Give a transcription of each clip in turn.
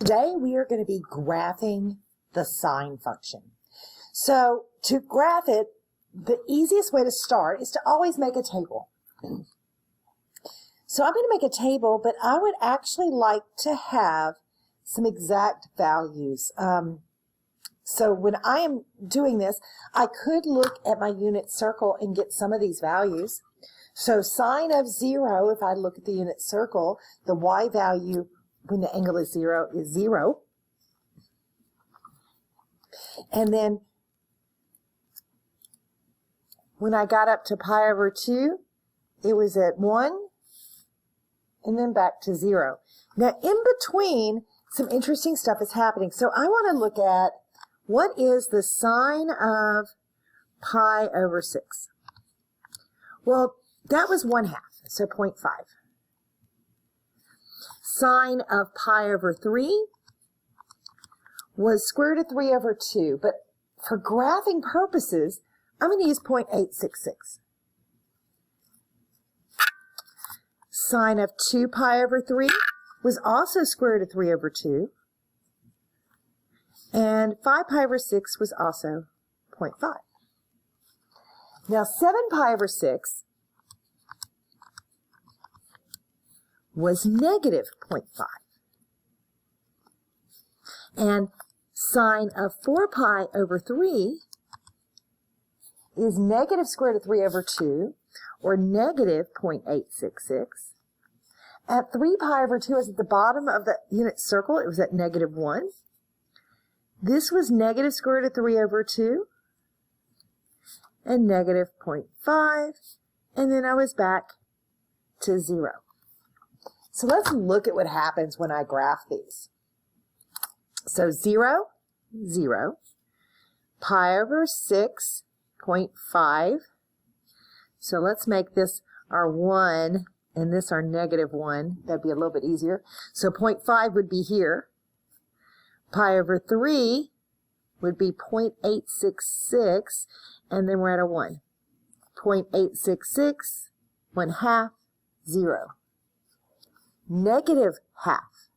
Today we are going to be graphing the sine function. So to graph it, the easiest way to start is to always make a table. So I'm going to make a table, but I would actually like to have some exact values. So when I am doing this, I could look at my unit circle and get some of these values. So sine of 0, if I look at the unit circle, the y value when the angle is 0 is 0. And then when I got up to pi over 2, it was at 1, and then back to 0. Now in between, some interesting stuff is happening. So I want to look at what is the sine of pi over 6. Well, that was 1/2, so 0.5. Sine of pi over 3 was square root of 3 over 2, but for graphing purposes, I'm going to use 0.866. Sine of 2 pi over 3 was also square root of 3 over 2, and 5 pi over 6 was also 0.5. Now 7 pi over 6 was negative 0.5. And sine of 4 pi over 3 is negative square root of 3 over 2, or negative 0.866. At 3 pi over 2 is at the bottom of the unit circle. It was at negative 1. This was negative square root of 3 over 2, and negative 0.5, and then I was back to 0. So let's look at what happens when I graph these. So 0, 0, pi over 6, 0.5. So let's make this our 1 and this our negative 1. That'd be a little bit easier. So 0.5 would be here. Pi over 3 would be 0.866, and then we're at a 1. 0.866, 1/2, 0. Negative half,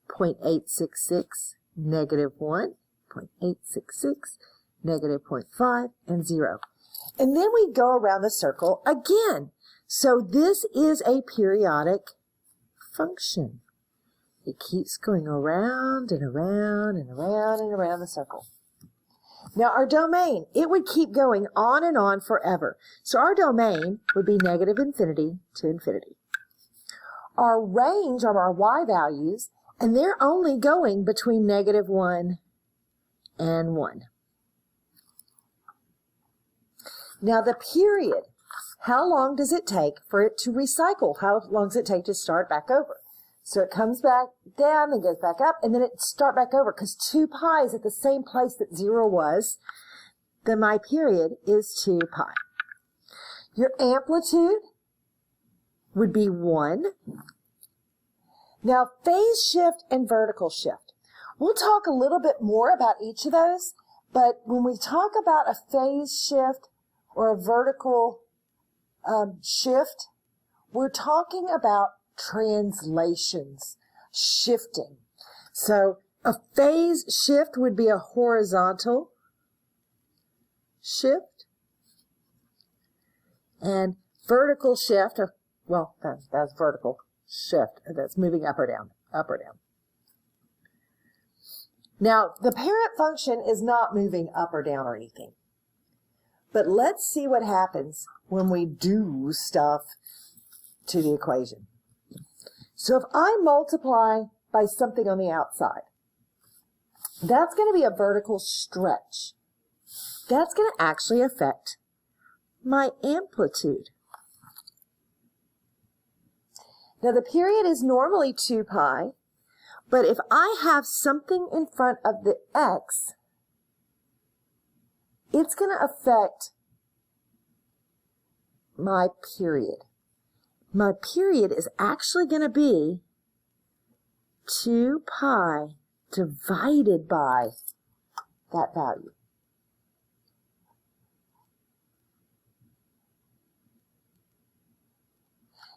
0.866, negative 1, 0.866, negative 0.5, and 0. And then we go around the circle again. So this is a periodic function. It keeps going around and around and around and around the circle. Now our domain, it would keep going on and on forever. So our domain would be negative infinity to infinity. Our range are our y values, and they're only going between negative 1 and 1. Now the period, how long does it take for it to recycle? How long does it take to start back over? So it comes back down and goes back up, and then it start back over, because 2 pi is at the same place that 0 was. Then my period is 2 pi. Your amplitude would be 1. Now phase shift and vertical shift. We'll talk a little bit more about each of those, but when we talk about a phase shift or a vertical shift, we're talking about translations, shifting. So a phase shift would be a horizontal shift, and vertical shift, well, that's vertical shift, that's moving up or down, up or down. Now, the parent function is not moving up or down or anything. But let's see what happens when we do stuff to the equation. So if I multiply by something on the outside, that's going to be a vertical stretch. That's going to actually affect my amplitude. Now the period is normally 2 pi, but if I have something in front of the x, it's going to affect my period. My period is actually going to be 2 pi divided by that value.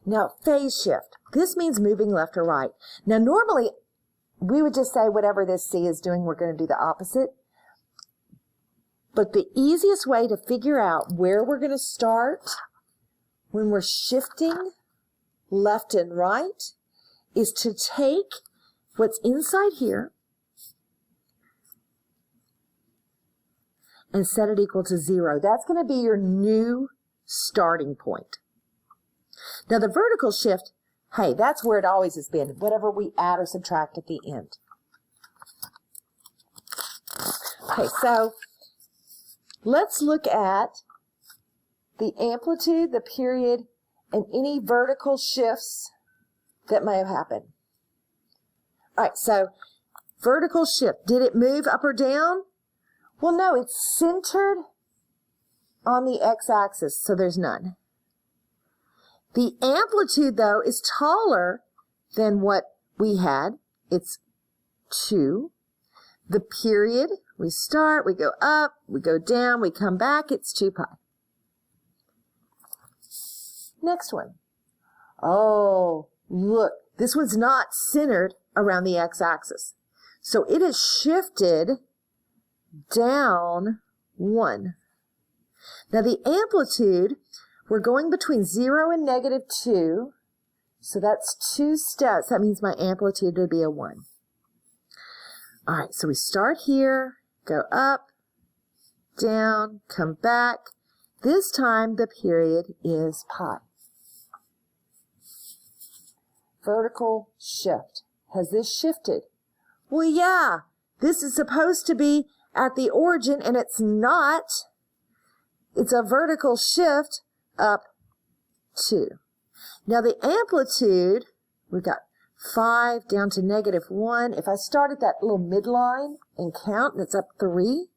Now, phase shift. This means moving left or right. Now, normally, we would just say whatever this C is doing, we're going to do the opposite. But the easiest way to figure out where we're going to start when we're shifting left and right is to take what's inside here and set it equal to 0. That's going to be your new starting point. Now the vertical shift, hey, that's where it always has been, whatever we add or subtract at the end. Okay, so let's look at the amplitude, the period, and any vertical shifts that may have happened. All right, so vertical shift, did it move up or down? Well, no, it's centered on the x-axis, so there's none. The amplitude, though, is taller than what we had. It's 2. The period, we start, we go up, we go down, we come back, it's 2 pi. Next one. Oh, look, this one's not centered around the x-axis. So it is shifted down 1. Now the amplitude, we're going between 0 and -2, so that's 2 steps. That means my amplitude would be a 1. All right, so we start here, go up, down, come back. This time the period is pi. Vertical shift. Has this shifted? Well, yeah, this is supposed to be at the origin, and it's not. It's a vertical shift up 2. Now the amplitude, we've got 5 down to -1. If I start at that little midline and count, and it's up 3.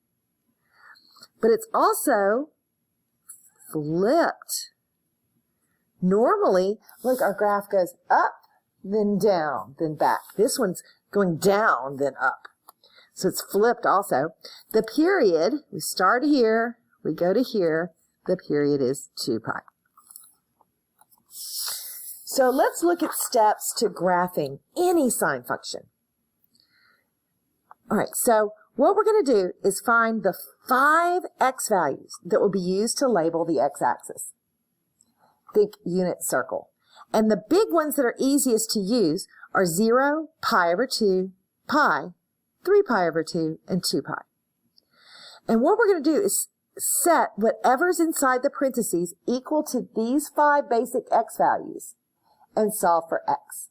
But it's also flipped. Normally, look, our graph goes up, then down, then back. This one's going down, then up. So it's flipped also. The period, we start here, we go to here, the period is 2 pi. So let's look at steps to graphing any sine function. All right, so what we're going to do is find the 5 x values that will be used to label the x-axis. Think unit circle. And the big ones that are easiest to use are 0, pi over 2, pi, 3 pi over 2, and 2 pi. And what we're going to do is set whatever's inside the parentheses equal to these 5 basic x values and solve for x.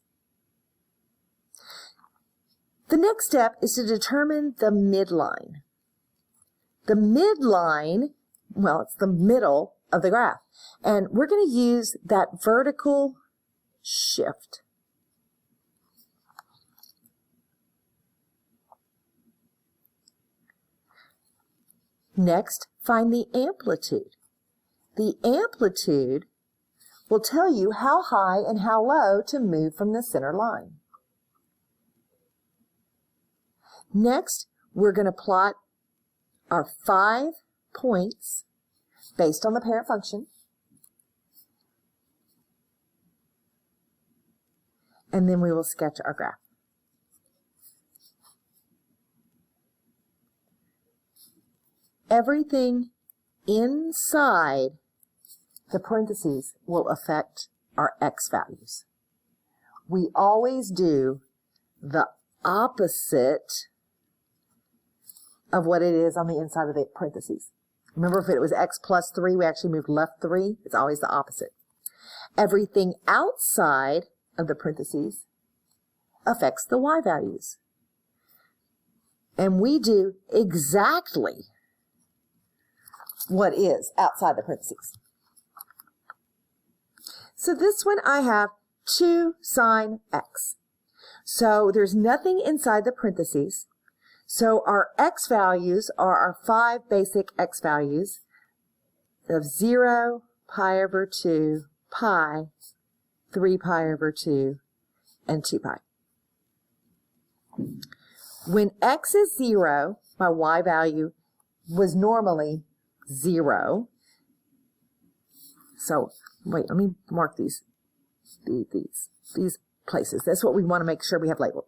The next step is to determine the midline. The midline, well, it's the middle of the graph. And we're going to use that vertical shift. Next, find the amplitude. The amplitude will tell you how high and how low to move from the center line. Next, we're going to plot our 5 points based on the parent function. And then we will sketch our graph. Everything inside the parentheses will affect our x values. We always do the opposite of what it is on the inside of the parentheses. Remember, if it was x plus 3, we actually moved left 3. It's always the opposite. Everything outside of the parentheses affects the y values. And we do exactly what is outside the parentheses. So this one I have 2 sine x. So there's nothing inside the parentheses. So our x values are our 5 basic x values of 0, pi over 2, pi, 3 pi over 2, and 2 pi. When x is 0, my y value was normally 0. So, wait, let me mark these places. That's what we want to make sure we have labeled.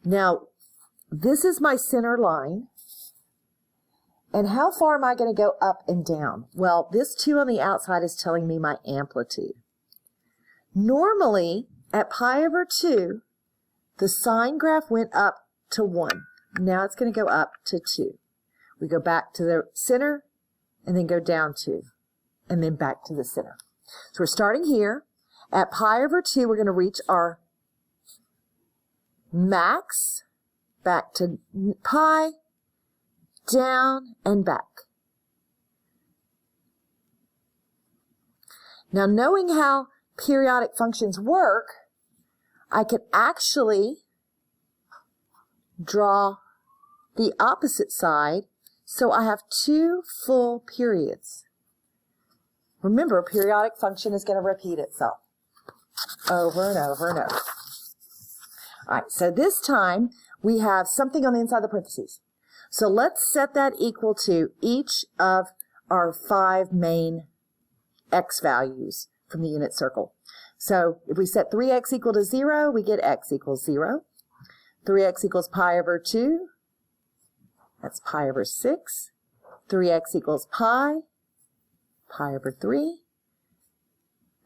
Now, this is my center line. And how far am I going to go up and down? Well, this 2 on the outside is telling me my amplitude. Normally, at pi over 2, the sine graph went up to 1. Now it's going to go up to 2. We go back to the center, and then go down 2, and then back to the center. So we're starting here. At pi over 2, we're going to reach our max, back to pi, down, and back. Now, knowing how periodic functions work, I can actually draw the opposite side, so I have 2 full periods. Remember, a periodic function is going to repeat itself over and over and over. All right, so this time we have something on the inside of the parentheses. So let's set that equal to each of our 5 main x values from the unit circle. So if we set 3x equal to 0, we get x equals 0. 3x equals pi over 2. That's pi over 6. 3x equals pi over 3.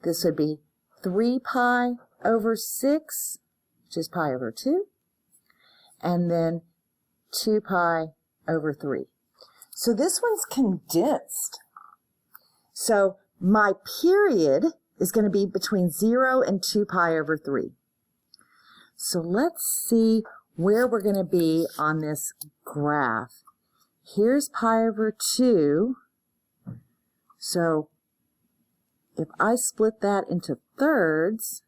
This would be 3 pi over 6, which is pi over 2. And then 2 pi over 3. So this one's condensed. So my period is going to be between 0 and 2 pi over 3. So let's see where we're going to be on this graph. Here's pi over 2. So if I split that into thirds,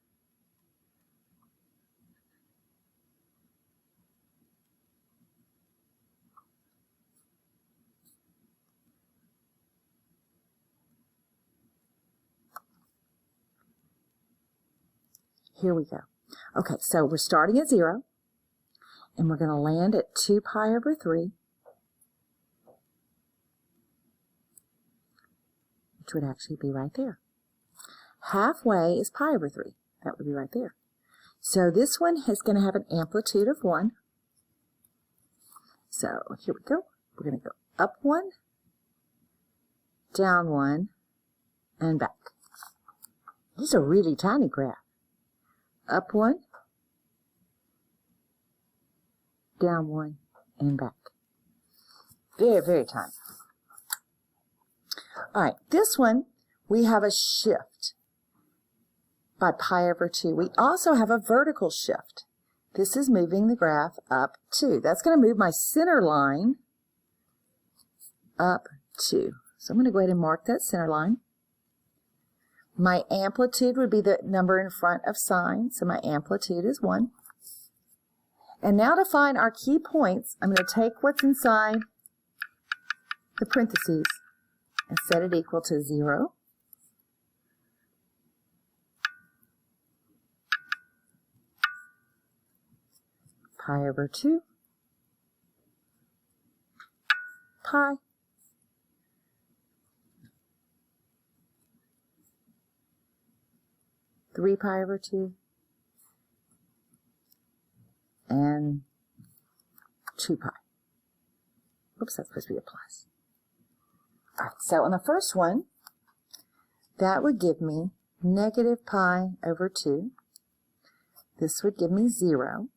here we go. Okay, so we're starting at 0, and we're going to land at 2 pi over 3, which would actually be right there. Halfway is pi over 3. That would be right there. So this one is going to have an amplitude of 1. So here we go. We're going to go up 1, down 1, and back. This is a really tiny graph. Up 1, down 1, and back. Very, very tiny. All right, this one, we have a shift by pi over 2. We also have a vertical shift. This is moving the graph up 2. That's going to move my center line up 2. So I'm going to go ahead and mark that center line. My amplitude would be the number in front of sine, so my amplitude is 1. And now to find our key points, I'm going to take what's inside the parentheses and set it equal to 0, pi over 2, pi, three pi over 2, and 2 pi. Oops, that's supposed to be a plus. All right, so on the first one, that would give me negative pi over 2. This would give me 0.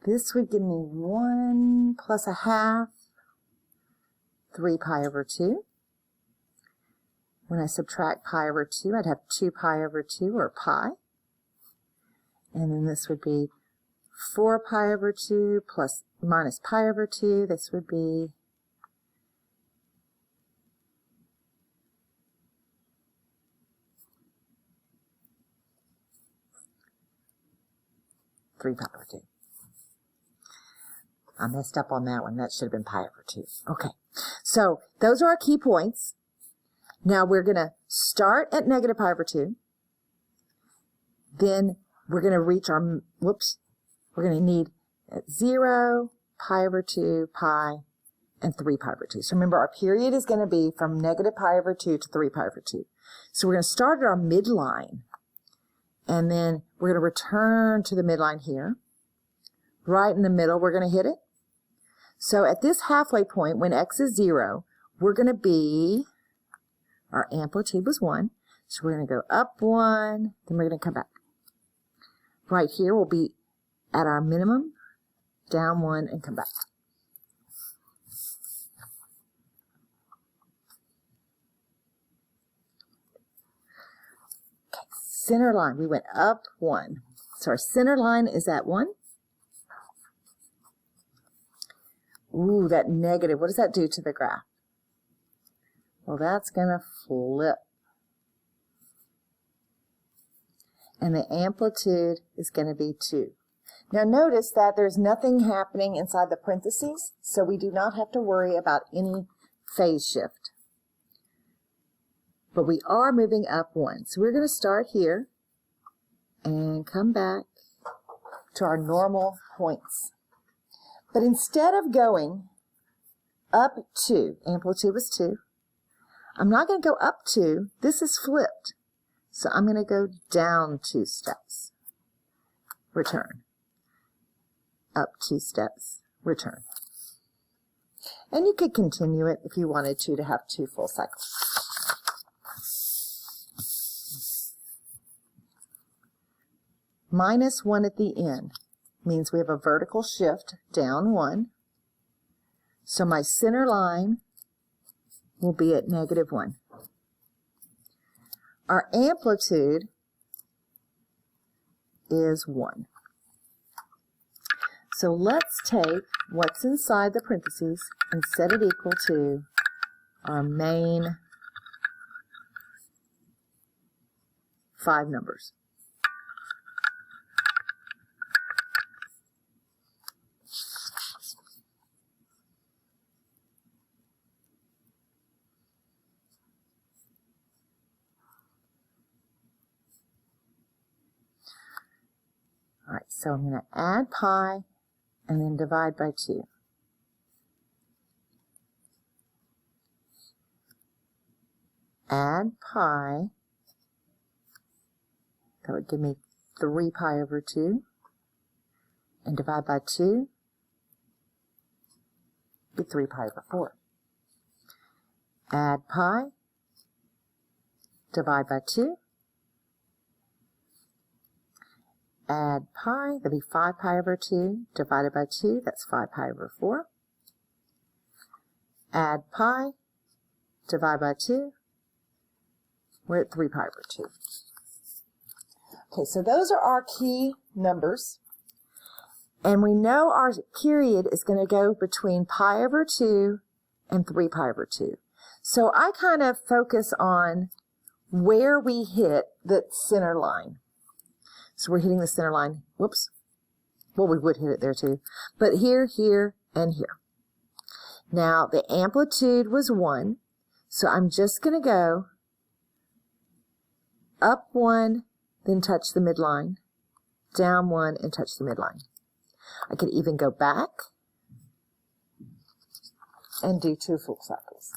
This would give me 1 plus a half, 3 pi over 2. When I subtract pi over 2, I'd have 2 pi over 2, or pi. And then this would be 4 pi over 2 plus minus pi over 2. This would be 3 pi over 2. I messed up on that one. That should have been pi over 2. Okay, so those are our key points. Now we're going to start at negative pi over 2. Then we're going to reach our, we're going to need 0, pi over 2, pi, and 3 pi over 2. So remember, our period is going to be from negative pi over 2 to 3 pi over 2. So we're going to start at our midline. And then we're going to return to the midline here. right in the middle, we're going to hit it. So at this halfway point, when x is 0, we're going to be, our amplitude was 1, so we're going to go up 1, then we're going to come back. Right here, we'll be at our minimum, down 1, and come back. Okay, center line, we went up 1. So our center line is at 1. Ooh, that negative, what does that do to the graph? Well, that's going to flip. And the amplitude is going to be 2. Now notice that there's nothing happening inside the parentheses, so we do not have to worry about any phase shift. But we are moving up 1. So we're going to start here and come back to our normal points. But instead of going up 2, amplitude was 2, I'm not going to go up 2, this is flipped. So I'm going to go down 2 steps, return, up 2 steps, return. And you could continue it if you wanted to have 2 full cycles. Minus 1 at the end means we have a vertical shift down 1. So my center line will be at negative 1. Our amplitude is 1. So let's take what's inside the parentheses and set it equal to our main 5 numbers. All right, so I'm going to add pi and then divide by 2. Add pi, that would give me 3 pi over 2, and divide by 2, be 3 pi over 4. Add pi, divide by 2, add pi, that'll be 5 pi over 2, divided by 2, that's 5 pi over 4. Add pi, divide by 2, we're at 3 pi over 2. Okay, so those are our key numbers. And we know our period is going to go between pi over 2 and 3 pi over 2. So I kind of focus on where we hit the center line. So we're hitting the center line. Whoops. Well, we would hit it there too. But here, here, and here. Now, the amplitude was 1. So I'm just going to go up 1, then touch the midline, down 1, and touch the midline. I could even go back and do 2 full cycles.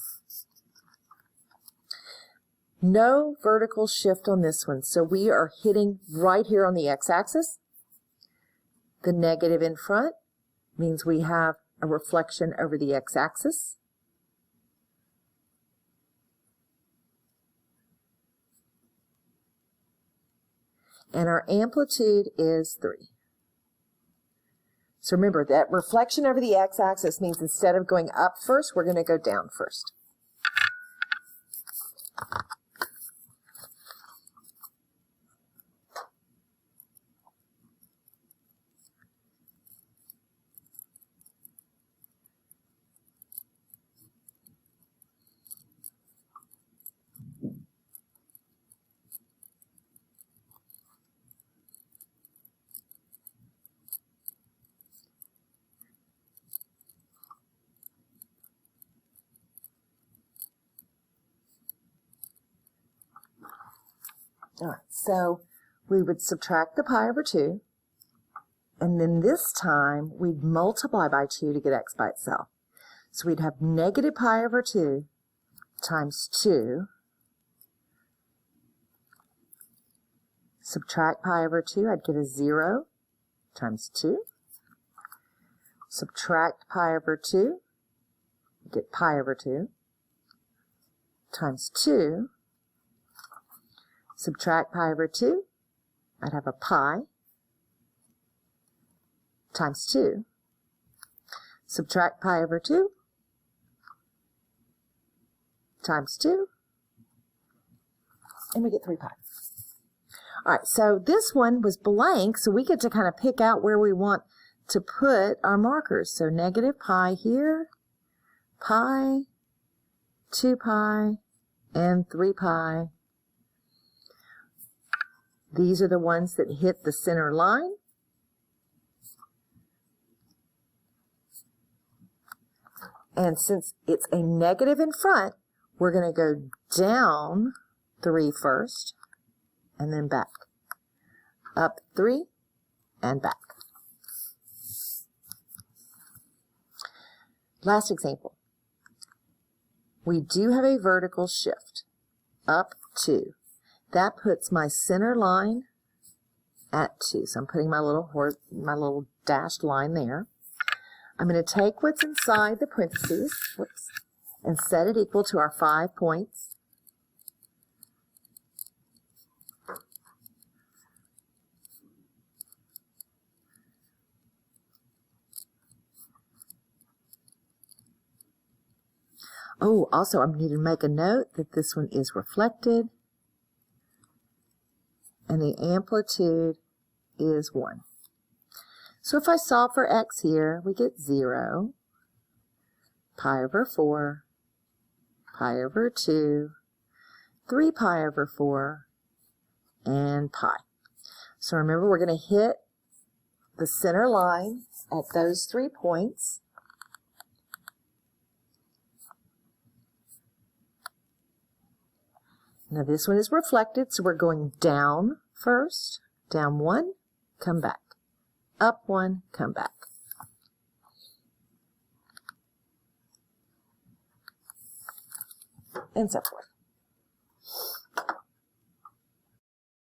No vertical shift on this one, so we are hitting right here on the x-axis. The negative in front means we have a reflection over the x-axis. And our amplitude is 3. So remember, that reflection over the x-axis means instead of going up first, we're going to go down first. All right, so we would subtract the pi over 2, and then this time we'd multiply by 2 to get x by itself. So we'd have negative pi over 2 times 2, subtract pi over 2, I'd get a 0 times 2, subtract pi over 2, get pi over 2, times 2, subtract pi over 2, I'd have a pi, times 2, subtract pi over 2, times 2, and we get 3 pi. All right, so this one was blank, so we get to kind of pick out where we want to put our markers. So negative pi here, pi, 2 pi, and 3 pi. These are the ones that hit the center line. And since it's a negative in front, we're going to go down 3 first, and then back. Up 3, and back. Last example. We do have a vertical shift. Up 2. That puts my center line at 2. So I'm putting my little dashed line there. I'm going to take what's inside the parentheses, whoops, and set it equal to our 5 points. Oh, also I need to make a note that this one is reflected and the amplitude is 1. So if I solve for x here, we get 0, pi over 4, pi over 2, 3 pi over 4, and pi. So remember, we're going to hit the center line at those 3 points. Now this one is reflected, so we're going down first, down 1, come back, up 1, come back. And so forth.